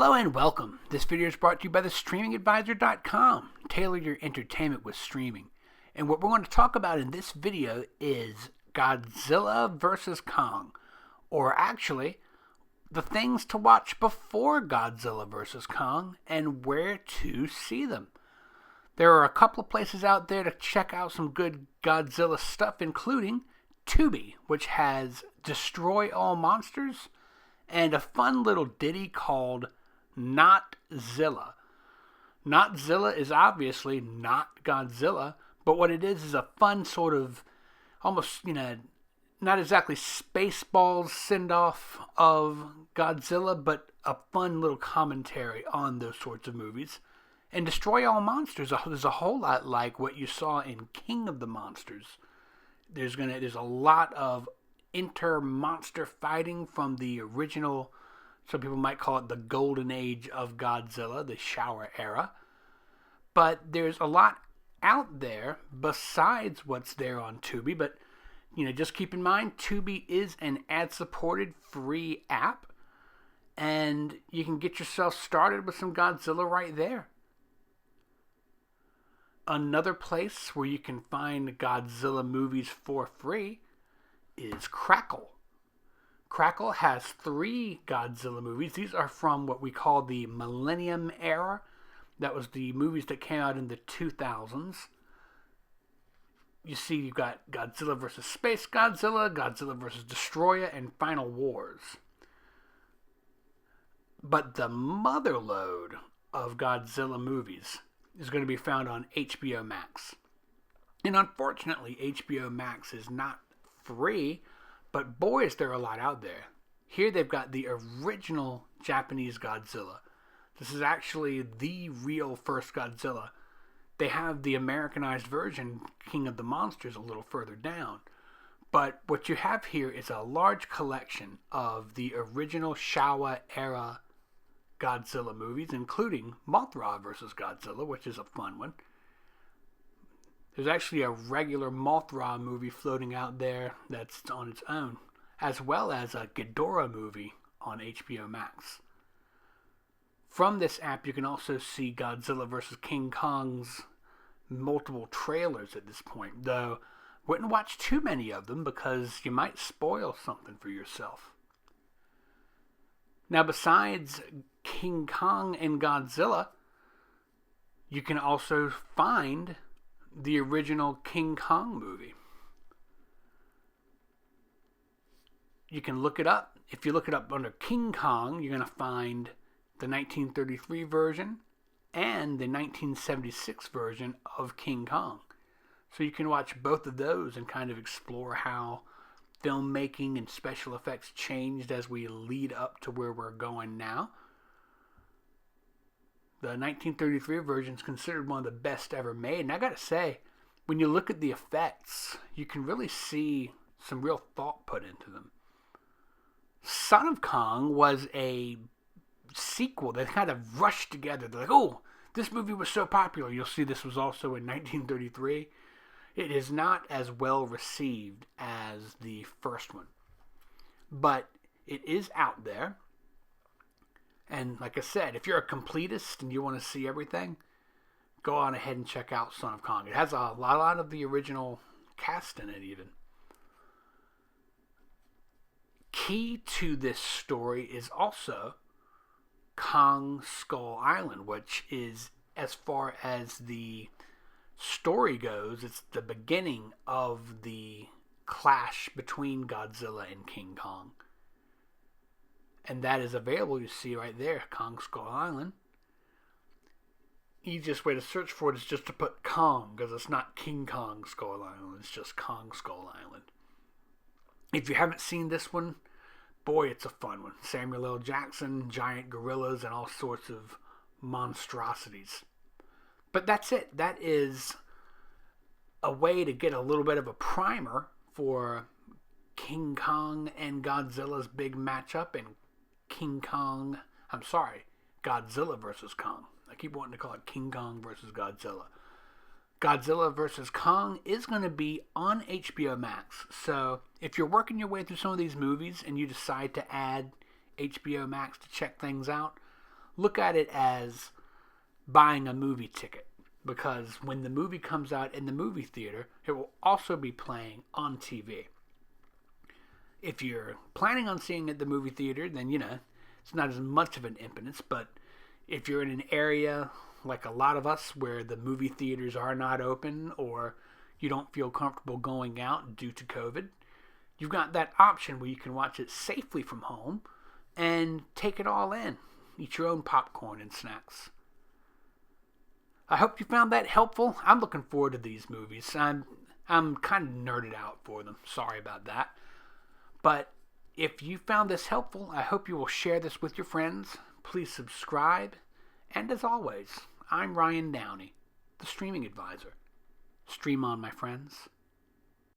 Hello and welcome. This video is brought to you by thestreamingadvisor.com. Tailor your entertainment with streaming. And what we're going to talk about in this video is Godzilla vs. Kong. Or actually, the things to watch before Godzilla vs. Kong and where to see them. There are a couple of places out there to check out some good Godzilla stuff, including Tubi, which has Destroy All Monsters and a fun little ditty called Not Zilla. Not Zilla is obviously not Godzilla, but what it is a fun sort of almost, not exactly Spaceballs send-off of Godzilla, but a fun little commentary on those sorts of movies. And Destroy All Monsters is a whole lot like what you saw in King of the Monsters. There's a lot of inter-monster fighting from the original, some people might call it the golden age of Godzilla, the Showa era. But there's a lot out there besides what's there on Tubi. But, just keep in mind, Tubi is an ad-supported free app. And you can get yourself started with some Godzilla right there. Another place where you can find Godzilla movies for free is Crackle. Crackle has 3 Godzilla movies. These are from what we call the Millennium Era. That was the movies that came out in the 2000s. You see, you've got Godzilla vs. Space Godzilla, Godzilla vs. Destroyer, and Final Wars. But the motherlode of Godzilla movies is going to be found on HBO Max. And unfortunately, HBO Max is not free, but boy, is there a lot out there. Here they've got the original Japanese Godzilla. This is actually the real first Godzilla. They have the Americanized version, King of the Monsters, a little further down. But what you have here is a large collection of the original Showa era Godzilla movies, including Mothra vs. Godzilla, which is a fun one. There's actually a regular Mothra movie floating out there that's on its own, as well as a Ghidorah movie on HBO Max. From this app, you can also see Godzilla vs. King Kong's multiple trailers at this point, though wouldn't watch too many of them because you might spoil something for yourself. Now, besides King Kong and Godzilla, you can also find the original King Kong movie. You can look it up. If you look it up under King Kong, you're going to find the 1933 version and the 1976 version of King Kong. So you can watch both of those and kind of explore how filmmaking and special effects changed as we lead up to where we're going now. The 1933 version is considered one of the best ever made. And I gotta say, when you look at the effects, you can really see some real thought put into them. Son of Kong was a sequel that kind of rushed together. They're like, oh, this movie was so popular. You'll see this was also in 1933. It is not as well received as the first one. But it is out there. And like I said, if you're a completist and you want to see everything, go on ahead and check out Son of Kong. It has a lot of the original cast in it even. Key to this story is also Kong Skull Island, which is, as far as the story goes, it's the beginning of the clash between Godzilla and King Kong. And that is available, you see right there, Kong Skull Island. Easiest way to search for it is just to put Kong, because it's not King Kong Skull Island, it's just Kong Skull Island. If you haven't seen this one, boy, it's a fun one. Samuel L. Jackson, giant gorillas, and all sorts of monstrosities. But that's it. That is a way to get a little bit of a primer for King Kong and Godzilla's big matchup, and Godzilla vs. Kong. I keep wanting to call it King Kong vs. Godzilla. Godzilla vs. Kong is going to be on HBO Max. So if you're working your way through some of these movies and you decide to add HBO Max to check things out, look at it as buying a movie ticket, because when the movie comes out in the movie theater, it will also be playing on TV. If you're planning on seeing it at the movie theater, then, it's not as much of an impetus. But if you're in an area like a lot of us where the movie theaters are not open, or you don't feel comfortable going out due to COVID, you've got that option where you can watch it safely from home and take it all in. Eat your own popcorn and snacks. I hope you found that helpful. I'm looking forward to these movies. I'm kind of nerded out for them. Sorry about that. But if you found this helpful, I hope you will share this with your friends. Please subscribe. And as always, I'm Ryan Downey, the Streaming Advisor. Stream on, my friends.